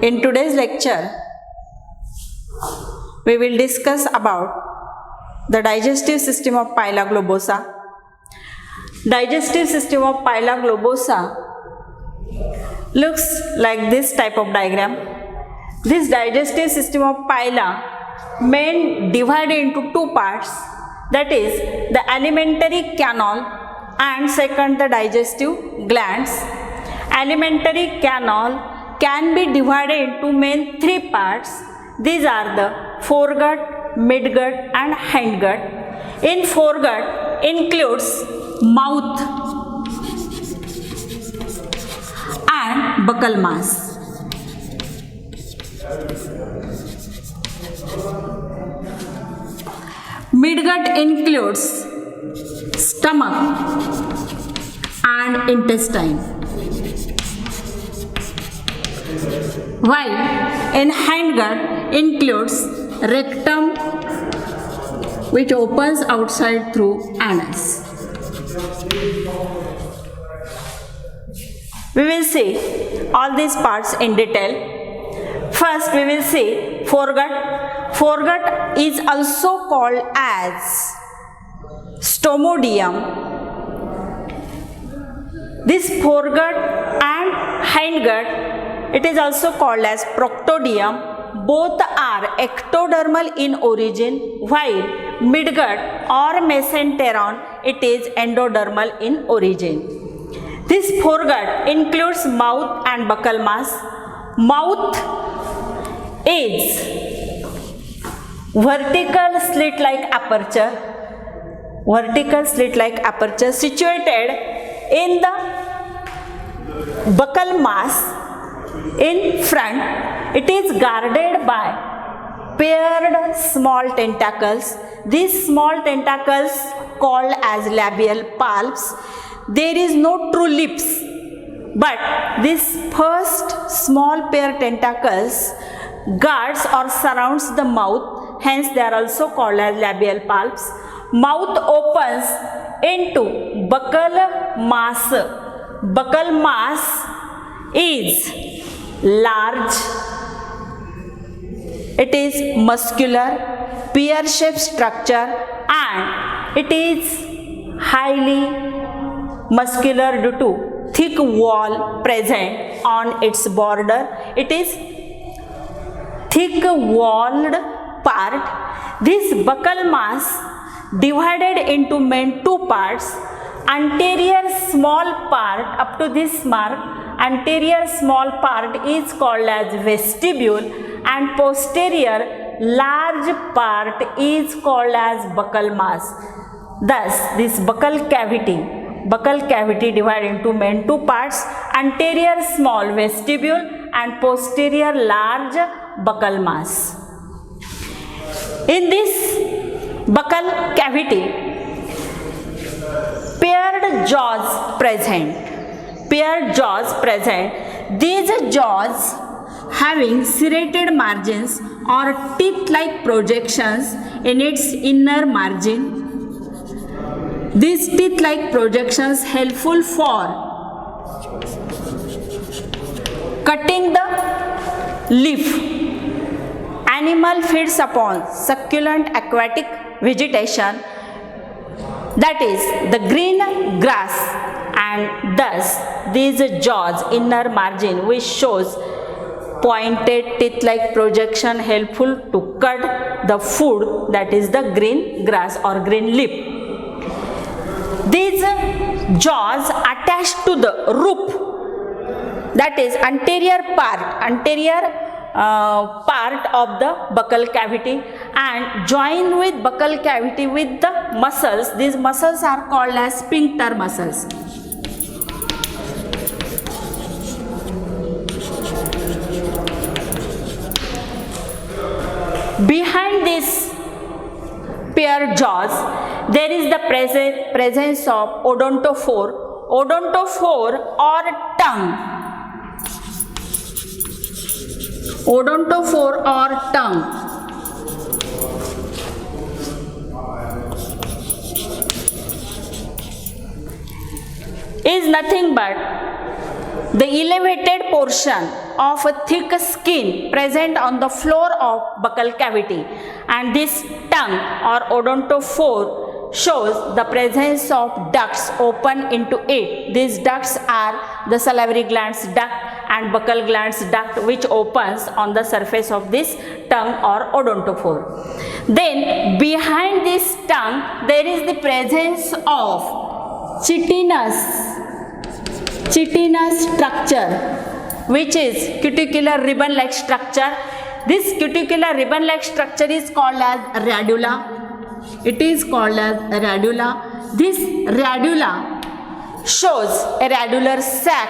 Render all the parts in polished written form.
In today's lecture, we will discuss about the digestive system of Phyla globosa. Digestive system of Phyla globosa looks like this type of diagram. This digestive system of Phyla main divided into two parts, that is the alimentary canal and second the digestive glands. Alimentary canal can be divided into main three parts. These are the foregut, midgut and hindgut. In foregut includes mouth and buccal mass. Midgut includes stomach and intestine, while in hindgut includes rectum, which opens outside through anus. We will see all these parts in detail. First, we will see foregut. Foregut is also called as stomodium. This foregut and hindgut, it is also called as proctodium. Both are ectodermal in origin, while midgut or mesenteron, it is endodermal in origin. This foregut includes mouth and buccal mass. Mouth is vertical slit-like aperture situated in the buccal mass in front. It is guarded by paired small tentacles. These small tentacles called as labial palps. There is no true lips, but this first small pair tentacles guards or surrounds the mouth, hence they are also called as labial palps. Mouth opens into buccal mass. Buccal mass is large, it is muscular, pear-shaped structure, and it is highly muscular due to thick wall present on its border. It is thick walled part. This buccal mass divided into main two parts. Anterior small part up to this mark, anterior small part is called as vestibule, and posterior large part is called as buccal mass. Thus this buccal cavity divided into main two parts, anterior small vestibule and posterior large buccal mass. In this buccal cavity, paired jaws present. These jaws having serrated margins or teeth-like projections in its inner margin. These teeth-like projections helpful for cutting the leaf. Animal feeds upon succulent aquatic vegetation, that is the green grass, and thus these jaws inner margin which shows pointed teeth-like projection helpful to cut the food, that is the green grass or green leaf. These jaws attached to the roof, that is anterior part of the buccal cavity, and join with buccal cavity with the muscles. These muscles are called as sphincter muscles. Behind this pair jaws, there is the presence of odontophore or tongue. Odontophore or tongue is nothing but the elevated portion of a thick skin present on the floor of buccal cavity, and this tongue or odontophore shows the presence of ducts open into it. These ducts are the salivary glands duct and buccal glands duct, which opens on the surface of this tongue or odontophore. Then behind this tongue there is the presence of chitinous structure, which is cuticular ribbon like structure. This cuticular ribbon like structure is called as radula. It is called as radula. This radula shows a radular sac,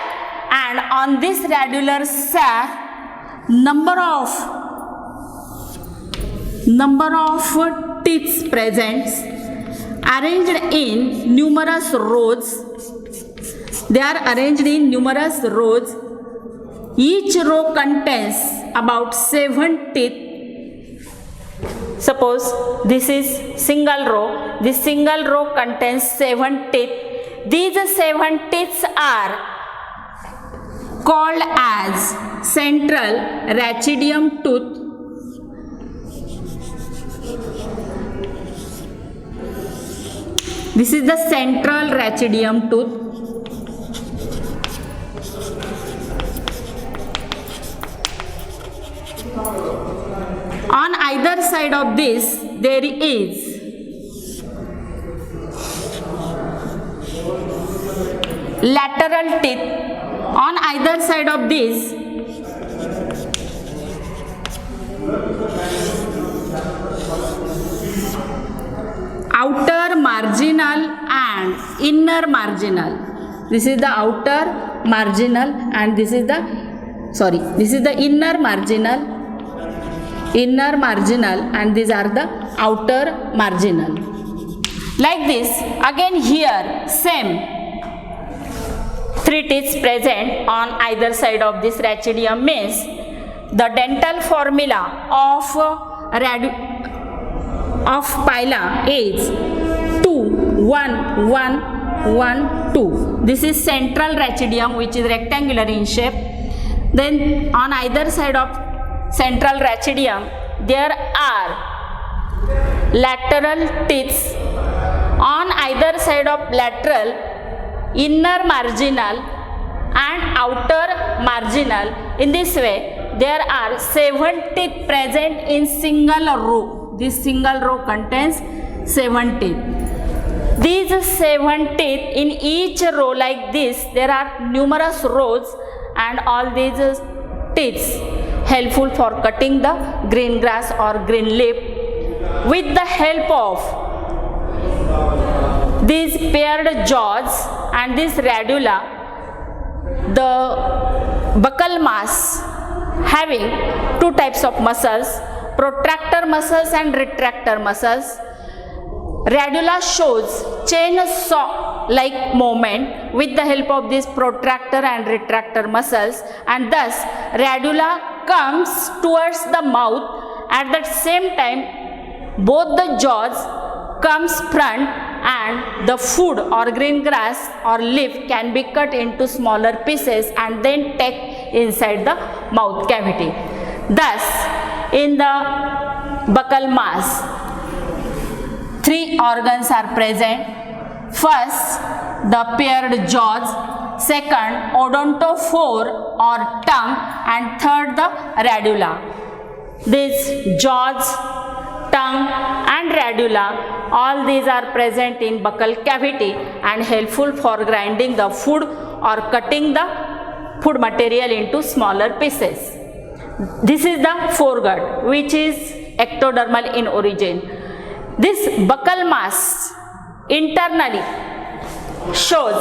and on this radular sac number of teeth presents arranged in numerous rows. They are arranged in numerous rows. Each row contains about 7 teeth. Suppose this is single row. This single row contains 7 teeth. These 7 teeth are called as central rachidium tooth. This is the central rachidium tooth. On either side of this there is lateral teeth. On either side of this outer marginal and inner marginal. This is the outer marginal and this is the inner marginal, and these are the outer marginal. Like this, again here same 3 teeth present on either side of this rachidium means the dental formula of pila is 2 1 1 1 2. This is central rachidium, which is rectangular in shape. Then on either side of central rachidium there are lateral teeth. On either side of lateral, inner marginal and outer marginal. In this way there are 7 teeth present in single row. This single row contains 7 teeth. These 7 teeth in each row like this, there are numerous rows, and all these teeth helpful for cutting the green grass or green leaf. With the help of these paired jaws and this radula, the buccal mass having 2 types of muscles, protractor muscles and retractor muscles. Radula shows chainsaw like movement with the help of this protractor and retractor muscles, and thus radula comes towards the mouth. At the same time both the jaws comes front, and the food or green grass or leaf can be cut into smaller pieces and then take inside the mouth cavity. Thus in the buccal mass 3 organs are present. First, the paired jaws, second, odontophore or tongue, and third, the radula. These jaws, tongue and radula, all these are present in buccal cavity and helpful for grinding the food or cutting the food material into smaller pieces. This is the foregut, which is ectodermal in origin. This buccal mass internally shows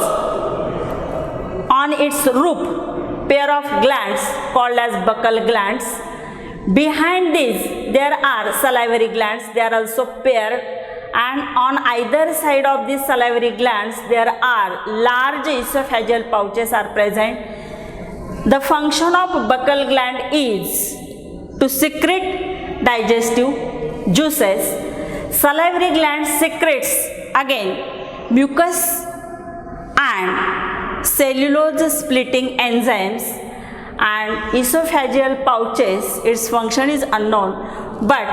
on its roof pair of glands called as buccal glands. Behind these there are salivary glands. They are also paired, and on either side of these salivary glands there are large esophageal pouches are present. The function of buccal gland is to secrete digestive juices. Salivary gland secretes again mucus and cellulose splitting enzymes, and esophageal pouches, its function is unknown, but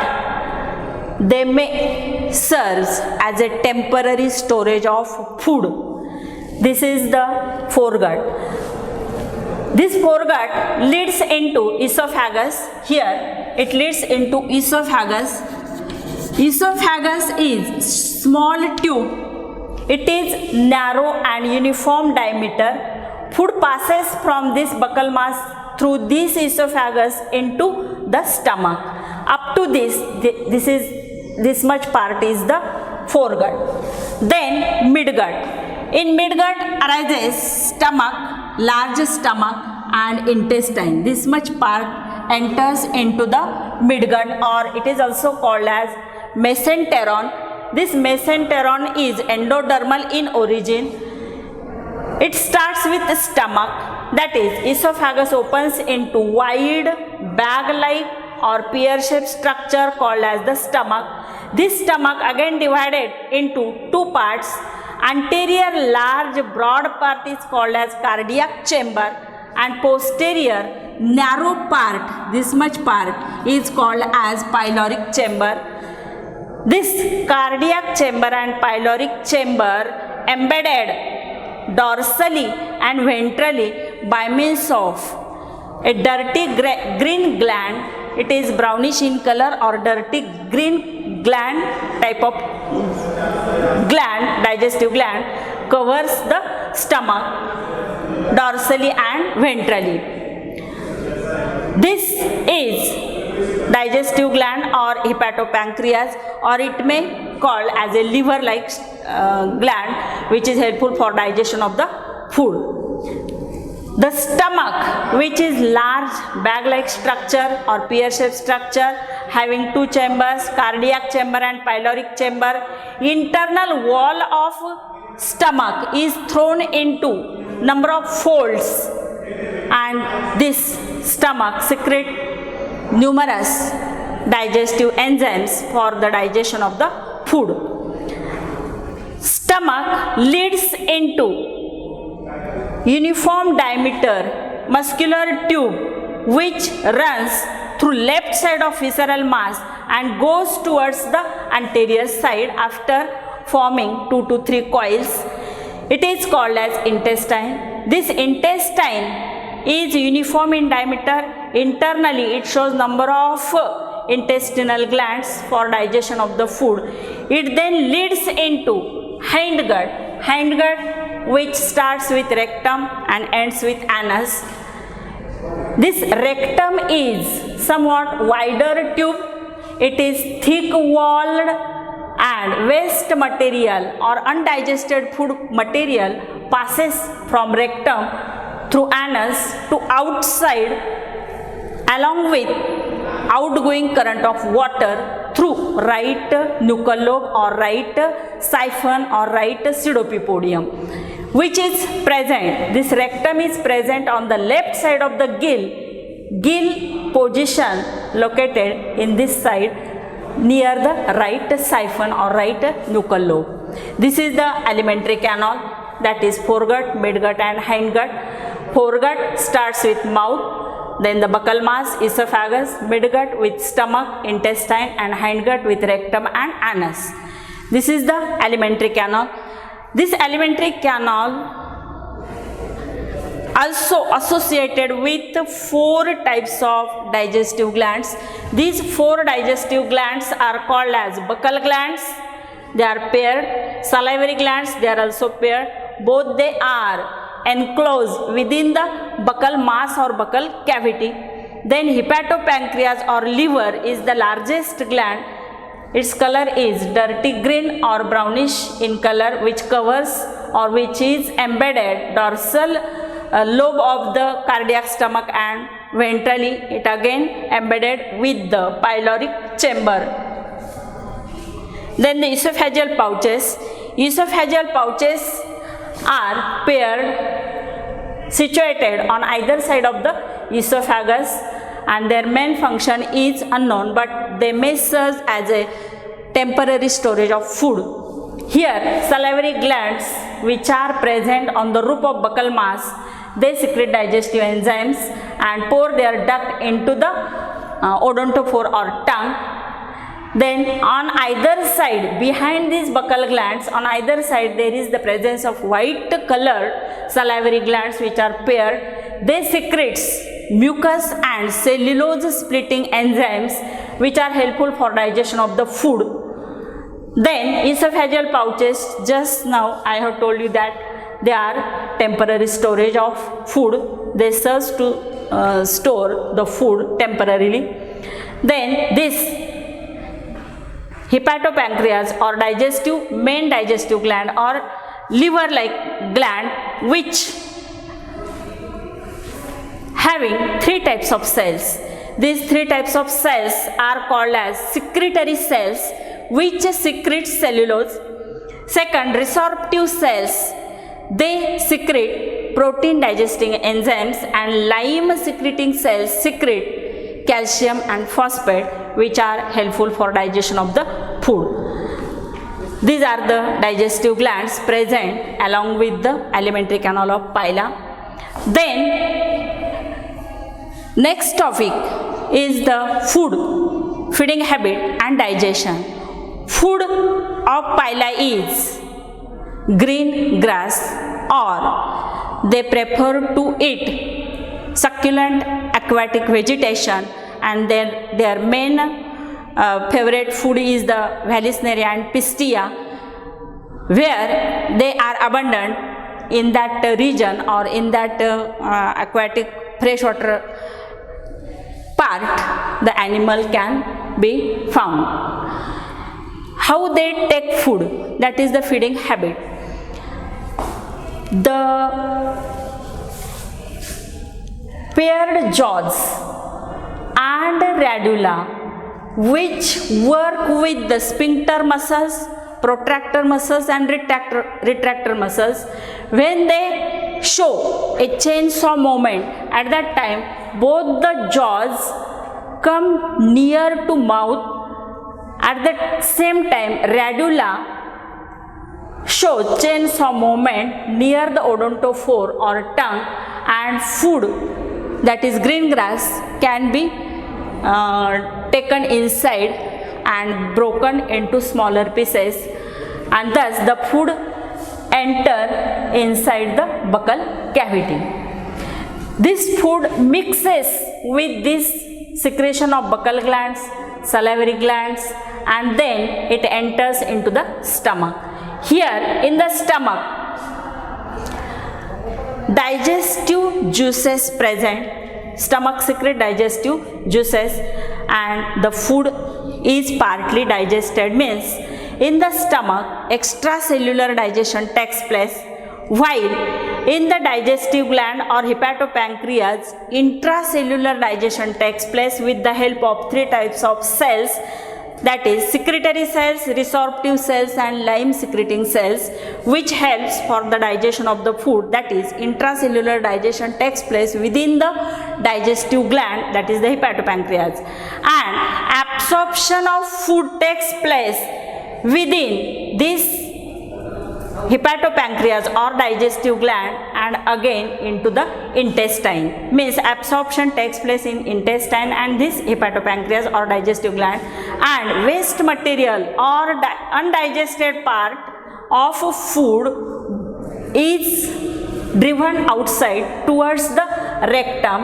they may serve as a temporary storage of food. This is the foregut. This foregut leads into esophagus. Here it leads into esophagus. Esophagus is small tube. It is narrow and uniform diameter. Food passes from this buccal mass through this esophagus into the stomach. Up to this much part is the foregut. Then midgut. In midgut arises stomach, large stomach and intestine. This much part enters into the midgut, or it is also called as mesenteron. This mesenteron is endodermal in origin. It starts with the stomach, that is, esophagus opens into wide bag-like or pear-shaped structure called as the stomach. This stomach again divided into two parts. Anterior large broad part is called as cardiac chamber, and posterior narrow part, this much part, is called as pyloric chamber. This cardiac chamber and pyloric chamber embedded dorsally and ventrally by means of a dirty green gland. It is brownish in color or dirty green gland type of gland, digestive gland, covers the stomach dorsally and ventrally. This is digestive gland or hepatopancreas, or it may called as a liver like gland, which is helpful for digestion of the food. The stomach, which is large bag-like structure or pear-shaped structure having two chambers, cardiac chamber and pyloric chamber. Internal wall of stomach is thrown into number of folds, and this stomach secrete numerous digestive enzymes for the digestion of the food. Stomach leads into uniform diameter muscular tube which runs through left side of visceral mass and goes towards the anterior side after forming 2 to 3 coils. It is called as intestine. This intestine is uniform in diameter. Internally it shows number of intestinal glands for digestion of the food. It then leads into hindgut, which starts with rectum and ends with anus. This rectum is somewhat wider tube. It is thick walled, and waste material or undigested food material passes from rectum through anus to outside along with outgoing current of water through right nuchal lobe or right siphon or right pseudopipodium, which is present. This rectum is present on the left side of the gill position located in this side near the right siphon or right nuchal lobe. This is the alimentary canal, that is foregut, midgut and hindgut. Foregut starts with mouth, then the buccal mass, esophagus, midgut with stomach, intestine and hindgut with rectum and anus. This is the alimentary canal. This alimentary canal also associated with 4 types of digestive glands. These 4 digestive glands are called as buccal glands. They are paired. Salivary glands, they are also paired. Both they are enclosed within the buccal mass or buccal cavity. Then hepatopancreas or liver is the largest gland. Its color is dirty green or brownish in color, which covers or which is embedded dorsal lobe of the cardiac stomach, and ventrally it again embedded with the pyloric chamber. Then the esophageal pouches. Esophageal pouches are paired, situated on either side of the esophagus, and their main function is unknown, but they may serve as a temporary storage of food. Here salivary glands, which are present on the roof of buccal mass, they secrete digestive enzymes and pour their duct into the odontophore or tongue. Then on either side, behind these buccal glands, on either side there is the presence of white colored salivary glands which are paired. They secrete mucus and cellulose splitting enzymes which are helpful for digestion of the food. Then esophageal pouches, just now I have told you that they are temporary storage of food. They serve to store the food temporarily. Then this hepatopancreas or main digestive gland or liver like gland which having 3 types of cells. These 3 types of cells are called as secretory cells which secrete cellulose. Second, resorptive cells, they secrete protein digesting enzymes, and lime secreting cells secrete calcium and phosphate which are helpful for digestion of the food. These are the digestive glands present along with the alimentary canal of Pila. Then next topic is the food, feeding habit and digestion. Food of Pila is green grass, or they prefer to eat succulent aquatic vegetation, and their main favorite food is the Vallisneria and Pistia, where they are abundant in that region or in that aquatic freshwater part the animal can be found. How they take food, that is the feeding habit. The paired jaws and radula which work with the sphincter muscles, protractor muscles and retractor muscles, when they show a chainsaw movement, at that time both the jaws come near to mouth. At the same time radula show chainsaw movement near the odontophore or tongue, and food, that is green grass, can be taken inside and broken into smaller pieces, and thus the food enter inside the buccal cavity. This food mixes with this secretion of buccal glands, salivary glands, and then it enters into the stomach. Here in the stomach, digestive juices present. Stomach secrete digestive juices and the food is partly digested, means in the stomach extracellular digestion takes place, while in the digestive gland or hepatopancreas intracellular digestion takes place with the help of 3 types of cells, that is secretory cells, resorptive cells and lime secreting cells, which helps for the digestion of the food. That is intracellular digestion takes place within the digestive gland, that is the hepatopancreas, and absorption of food takes place within this hepatopancreas or digestive gland and again into the intestine, means absorption takes place in intestine and this hepatopancreas or digestive gland, and waste material or undigested part of food is driven outside towards the rectum,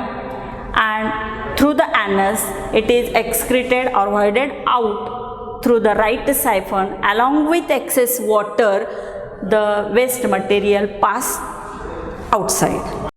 and through the anus it is excreted or voided out through the right siphon. Along with excess water, the waste material pass outside.